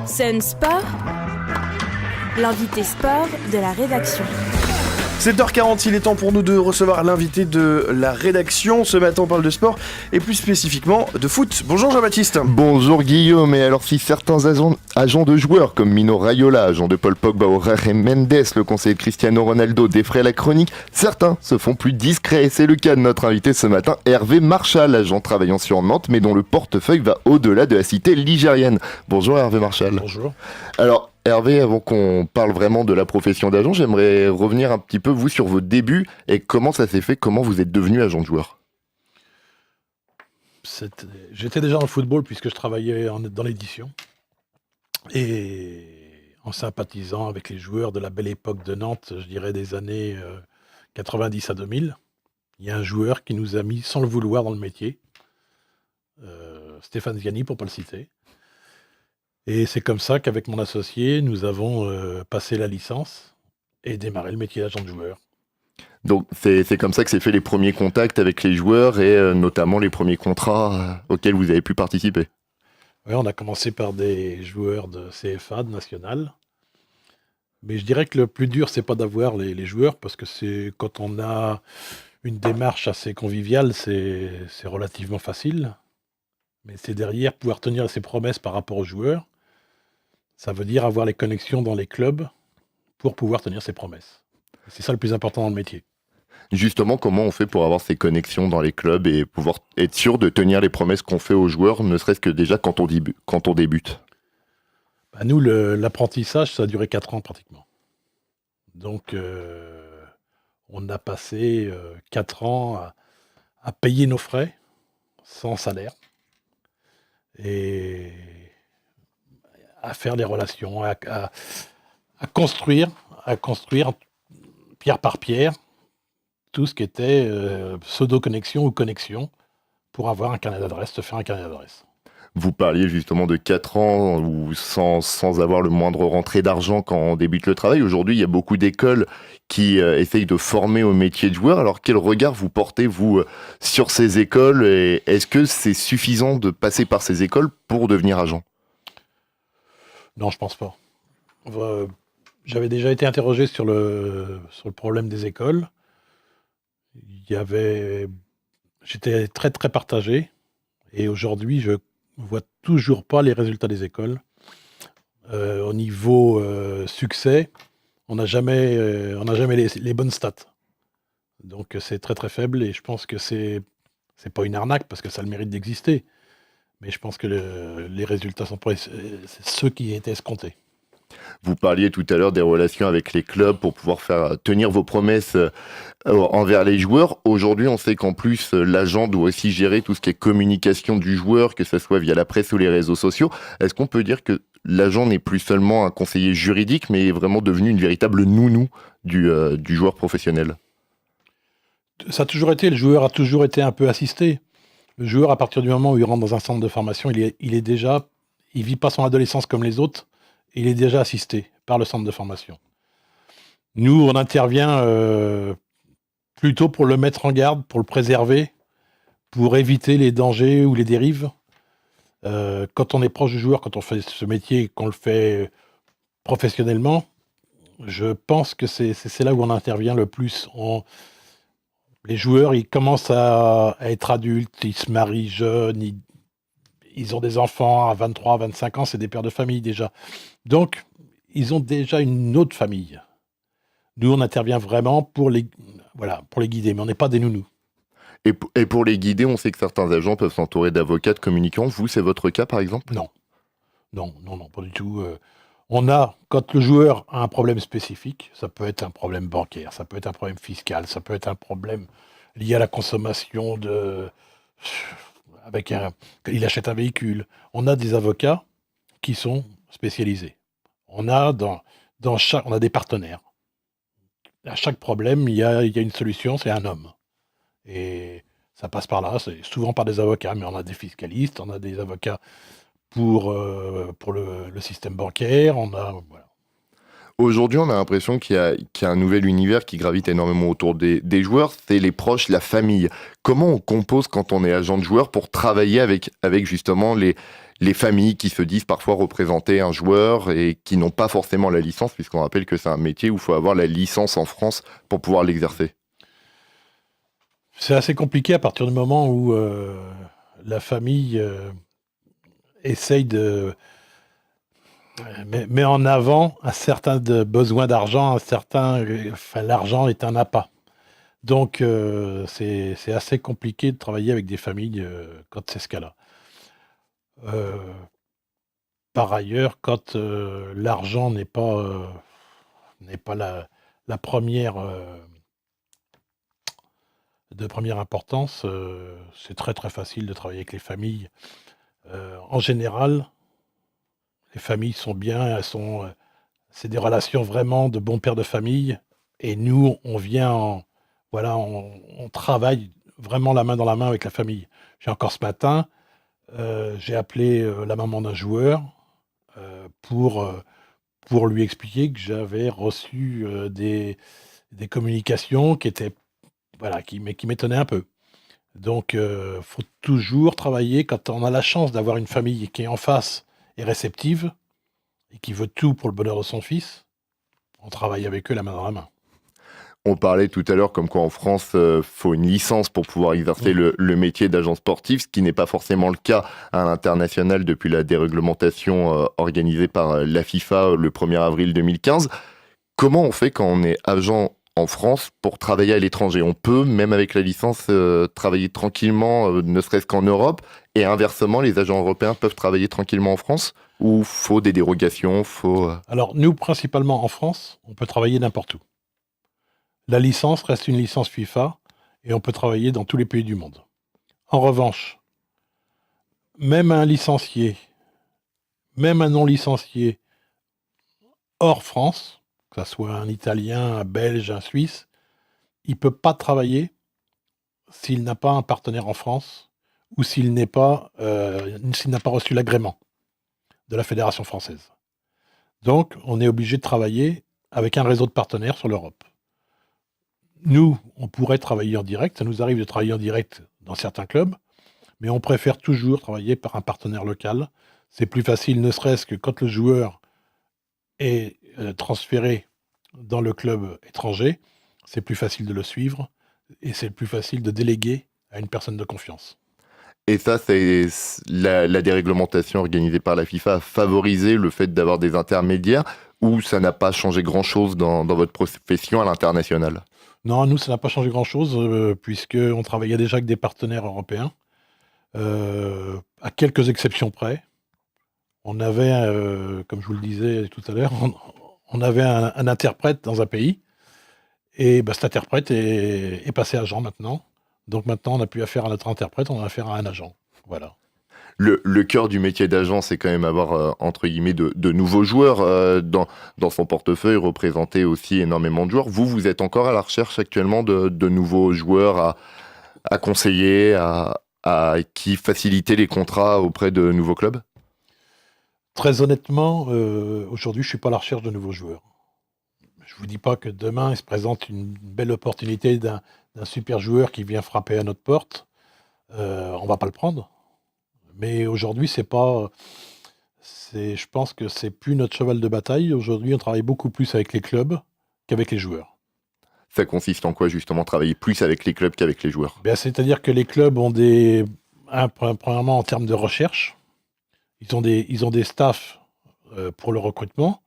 Sun Sport, l'invité sport de la rédaction. 7h40, il est temps pour nous de recevoir l'invité de la rédaction. Ce matin, on parle de sport et plus spécifiquement de foot. Bonjour Jean-Baptiste. Bonjour Guillaume, et alors si certains agents de joueurs comme Mino Raiola, agent de Paul Pogba ou Jorge Mendes, le conseiller de Cristiano Ronaldo, défraient la chronique, certains se font plus discrets. C'est le cas de notre invité ce matin, Hervé Marchal, agent travaillant sur Nantes, mais dont le portefeuille va au-delà de la cité ligérienne. Bonjour Hervé Marchal. Bonjour. Alors Hervé, avant qu'on parle vraiment de la profession d'agent, j'aimerais revenir un petit peu, vous, sur vos débuts et comment ça s'est fait, comment vous êtes devenu agent de joueur. J'étais déjà dans le football puisque je travaillais dans l'édition. Et en sympathisant avec les joueurs de la belle époque de Nantes, je dirais des années 90 à 2000, il y a un joueur qui nous a mis sans le vouloir dans le métier, Stéphane Ziani pour ne pas le citer. Et c'est comme ça qu'avec mon associé, nous avons passé la licence et démarré le métier d'agent de joueur. Donc c'est comme ça que s'est fait les premiers contacts avec les joueurs et notamment les premiers contrats auxquels vous avez pu participer. Oui, on a commencé par des joueurs de CFA, de national. Mais je dirais que le plus dur, c'est pas d'avoir les joueurs, parce que c'est quand on a une démarche assez conviviale, c'est relativement facile. Mais c'est derrière pouvoir tenir ses promesses par rapport aux joueurs. Ça veut dire avoir les connexions dans les clubs pour pouvoir tenir ses promesses. C'est ça le plus important dans le métier. Justement, comment on fait pour avoir ces connexions dans les clubs et pouvoir être sûr de tenir les promesses qu'on fait aux joueurs, ne serait-ce que déjà quand on débute? Nous, l'apprentissage, ça a duré 4 ans pratiquement. Donc, on a passé 4 ans à payer nos frais sans salaire et à faire des relations, à construire pierre par pierre tout ce qui était pseudo-connexion ou connexion pour avoir un carnet d'adresse, se faire un carnet d'adresse. Vous parliez justement de 4 ans où sans avoir le moindre rentrée d'argent quand on débute le travail. Aujourd'hui, il y a beaucoup d'écoles qui essayent de former au métier de joueur. Alors, quel regard vous portez, vous, sur ces écoles et est-ce que c'est suffisant de passer par ces écoles pour devenir agent? Non, je pense pas. J'avais déjà été interrogé sur le problème des écoles. J'étais très très partagé et aujourd'hui je vois toujours pas les résultats des écoles. Au niveau succès, on n'a jamais les bonnes stats. Donc c'est très très faible et je pense que c'est pas une arnaque parce que ça a le mérite d'exister. Mais je pense que les résultats sont pas ceux qui étaient escomptés. Vous parliez tout à l'heure des relations avec les clubs pour pouvoir faire tenir vos promesses envers les joueurs. Aujourd'hui, on sait qu'en plus, l'agent doit aussi gérer tout ce qui est communication du joueur, que ce soit via la presse ou les réseaux sociaux. Est-ce qu'on peut dire que l'agent n'est plus seulement un conseiller juridique, mais est vraiment devenu une véritable nounou du joueur professionnel? Ça a toujours été, le joueur a toujours été un peu assisté. Le joueur, à partir du moment où il rentre dans un centre de formation, il vit pas son adolescence comme les autres. Il est déjà assisté par le centre de formation. Nous, on intervient plutôt pour le mettre en garde, pour le préserver, pour éviter les dangers ou les dérives. Quand on est proche du joueur, quand on fait ce métier, qu'on le fait professionnellement, je pense que c'est là où on intervient le plus. Les joueurs, ils commencent à être adultes, ils se marient jeunes, ils ont des enfants à 23, 25 ans, c'est des pères de famille déjà. Donc, ils ont déjà une autre famille. Nous, on intervient vraiment pour les guider, mais on n'est pas des nounous. Et pour les guider, on sait que certains agents peuvent s'entourer d'avocats, de communicants. Vous, c'est votre cas, par exemple? Non, pas du tout. Quand le joueur a un problème spécifique, ça peut être un problème bancaire, ça peut être un problème fiscal, ça peut être un problème lié à la consommation il achète un véhicule. On a des avocats qui sont spécialisés. On a on a des partenaires. À chaque problème, il y a une solution, c'est un homme. Et ça passe par là, c'est souvent par des avocats, mais on a des fiscalistes, on a des avocats pour le système bancaire, voilà. Aujourd'hui, on a l'impression qu'il y a un nouvel univers qui gravite énormément autour des joueurs, c'est les proches, la famille. Comment on compose quand on est agent de joueur pour travailler avec justement les familles qui se disent parfois représenter un joueur et qui n'ont pas forcément la licence, puisqu'on rappelle que c'est un métier où il faut avoir la licence en France pour pouvoir l'exercer? C'est assez compliqué à partir du moment où la famille essaye de met en avant un certain besoin d'argent, l'argent est un appât. Donc c'est assez compliqué de travailler avec des familles quand c'est ce cas-là. Euh, Par ailleurs, quand l'argent n'est pas la première de première importance, c'est très très facile de travailler avec les familles. En général, les familles sont bien, c'est des relations vraiment de bons pères de famille. Et nous, on vient, voilà, on travaille vraiment la main dans la main avec la famille. Encore ce matin, j'ai appelé la maman d'un joueur pour lui expliquer que j'avais reçu des communications qui étaient, voilà, qui m'étonnaient un peu. Donc, faut toujours travailler quand on a la chance d'avoir une famille qui est en face et réceptive et qui veut tout pour le bonheur de son fils. On travaille avec eux la main dans la main. On parlait tout à l'heure comme quoi en France, faut une licence pour pouvoir exercer le métier d'agent sportif, ce qui n'est pas forcément le cas à l'international depuis la déréglementation organisée par la FIFA le 1er avril 2015. Comment on fait quand on est agent en France pour travailler à l'étranger? On peut, même avec la licence, travailler tranquillement, ne serait-ce qu'en Europe, et inversement, les agents européens peuvent travailler tranquillement en France, ou faut des dérogations, Alors, nous, principalement en France, on peut travailler n'importe où. La licence reste une licence FIFA et on peut travailler dans tous les pays du monde. En revanche, même un licencié, même un non-licencié hors France, que ce soit un Italien, un Belge, un Suisse, il ne peut pas travailler s'il n'a pas un partenaire en France ou s'il n'a pas reçu l'agrément de la Fédération française. Donc, on est obligé de travailler avec un réseau de partenaires sur l'Europe. Nous, on pourrait travailler en direct, ça nous arrive de travailler en direct dans certains clubs, mais on préfère toujours travailler par un partenaire local. C'est plus facile, ne serait-ce que quand le joueur est transféré dans le club étranger, c'est plus facile de le suivre et c'est plus facile de déléguer à une personne de confiance. Et ça, c'est la déréglementation organisée par la FIFA a favorisé le fait d'avoir des intermédiaires, ou ça n'a pas changé grand-chose dans votre profession à l'international? Non, nous, ça n'a pas changé grand-chose, puisqu'on travaillait déjà avec des partenaires européens, à quelques exceptions près. On avait, comme je vous le disais tout à l'heure, on avait un interprète dans un pays, et cet interprète est passé agent maintenant. Donc maintenant, on n'a plus affaire à notre interprète, on a affaire à un agent. Voilà. Le cœur du métier d'agent, c'est quand même avoir, entre guillemets, de nouveaux joueurs dans son portefeuille, représenter aussi énormément de joueurs. Vous êtes encore à la recherche actuellement de nouveaux joueurs à conseiller, à qui faciliter les contrats auprès de nouveaux clubs? Très honnêtement, aujourd'hui, je ne suis pas à la recherche de nouveaux joueurs. Je ne vous dis pas que demain, il se présente une belle opportunité d'un super joueur qui vient frapper à notre porte. On ne va pas le prendre. Mais aujourd'hui, je pense que c'est plus notre cheval de bataille. Aujourd'hui, on travaille beaucoup plus avec les clubs qu'avec les joueurs. Ça consiste en quoi, justement, travailler plus avec les clubs qu'avec les joueurs? C'est-à-dire que les clubs ont premièrement, en termes de recherche, ils ont des staffs pour le recrutement,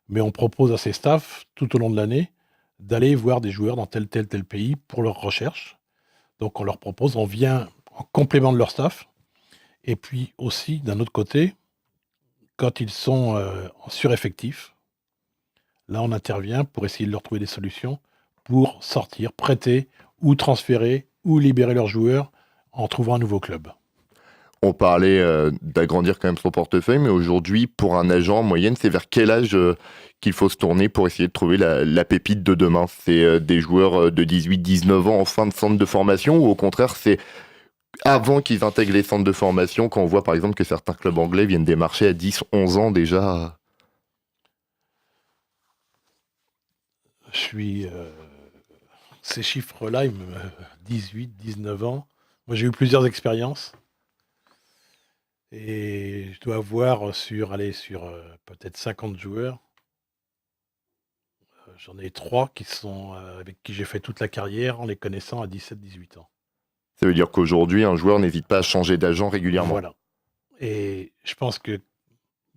mais on propose à ces staffs, tout au long de l'année, d'aller voir des joueurs dans tel pays pour leur recherche. Donc on leur propose, on vient en complément de leur staff. Et puis aussi, d'un autre côté, quand ils sont en sureffectif, là on intervient pour essayer de leur trouver des solutions pour sortir, prêter ou transférer ou libérer leurs joueurs en trouvant un nouveau club. On parlait d'agrandir quand même son portefeuille, mais aujourd'hui, pour un agent en moyenne, c'est vers quel âge qu'il faut se tourner pour essayer de trouver la pépite de demain? C'est des joueurs de 18-19 ans en fin de centre de formation, ou au contraire, c'est avant qu'ils intègrent les centres de formation, quand on voit par exemple que certains clubs anglais viennent démarcher à 10-11 ans déjà? Je suis. Ces chiffres-là, 18, 19 ans. Moi, j'ai eu plusieurs expériences. Et je dois avoir sur peut-être 50 joueurs. J'en ai 3 qui sont avec qui j'ai fait toute la carrière en les connaissant à 17-18 ans. Ça veut dire qu'aujourd'hui, un joueur n'hésite pas à changer d'agent régulièrement. Voilà. Et je pense que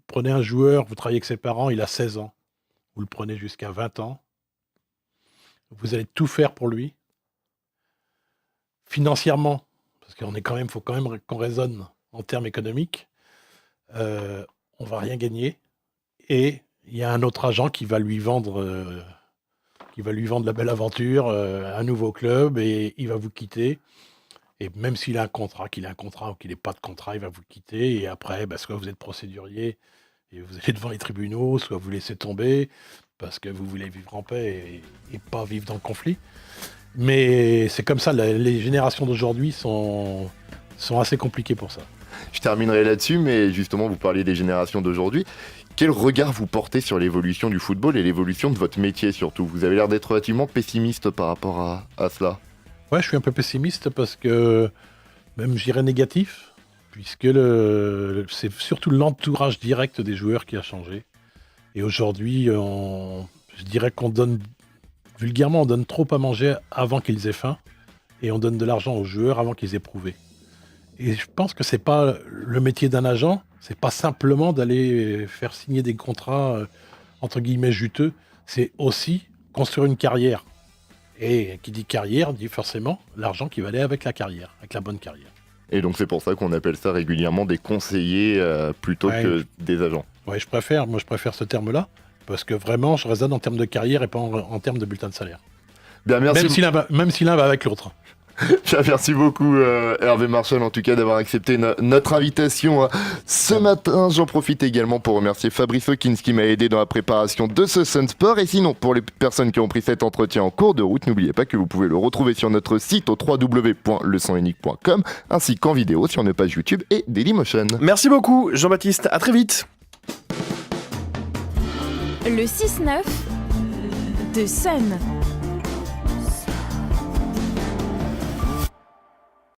prenez un joueur, vous travaillez avec ses parents, il a 16 ans. Vous le prenez jusqu'à 20 ans. Vous allez tout faire pour lui. Financièrement, parce faut quand même qu'on raisonne en termes économiques. On va rien gagner. Et il y a un autre agent qui va lui vendre la belle aventure, un nouveau club, et il va vous quitter. Et même s'il a un contrat, qu'il ait un contrat ou qu'il n'ait pas de contrat, il va vous quitter. Et après, soit vous êtes procédurier et vous allez devant les tribunaux, soit vous laissez tomber parce que vous voulez vivre en paix et pas vivre dans le conflit. Mais c'est comme ça, les générations d'aujourd'hui sont assez compliquées pour ça. Je terminerai là-dessus, mais justement, vous parliez des générations d'aujourd'hui. Quel regard vous portez sur l'évolution du football et l'évolution de votre métier surtout? Vous avez l'air d'être relativement pessimiste par rapport à cela. Ouais, je suis un peu pessimiste parce que, même je dirais négatif, puisque c'est surtout l'entourage direct des joueurs qui a changé. Et aujourd'hui, je dirais qu'on donne, vulgairement, on donne trop à manger avant qu'ils aient faim, et on donne de l'argent aux joueurs avant qu'ils aient prouvé. Et je pense que c'est pas le métier d'un agent, c'est pas simplement d'aller faire signer des contrats, entre guillemets, juteux, c'est aussi construire une carrière. Et qui dit carrière, dit forcément l'argent qui va aller avec la carrière, avec la bonne carrière. Et donc c'est pour ça qu'on appelle ça régulièrement des conseillers plutôt que des agents. Ouais, je préfère ce terme-là, parce que vraiment, je raisonne en termes de carrière et pas en termes de bulletin de salaire. Bien, merci. Même si l'un va avec l'autre. Bien, merci beaucoup Hervé Marchal en tout cas d'avoir accepté notre invitation ce matin. J'en profite également pour remercier Fabrice Hawkins qui m'a aidé dans la préparation de ce Sun Sport. Et sinon, pour les personnes qui ont pris cet entretien en cours de route, n'oubliez pas que vous pouvez le retrouver sur notre site au www.lesonunique.com ainsi qu'en vidéo sur nos pages YouTube et Dailymotion. Merci beaucoup Jean-Baptiste, à très vite. Le 6-9 de Sun.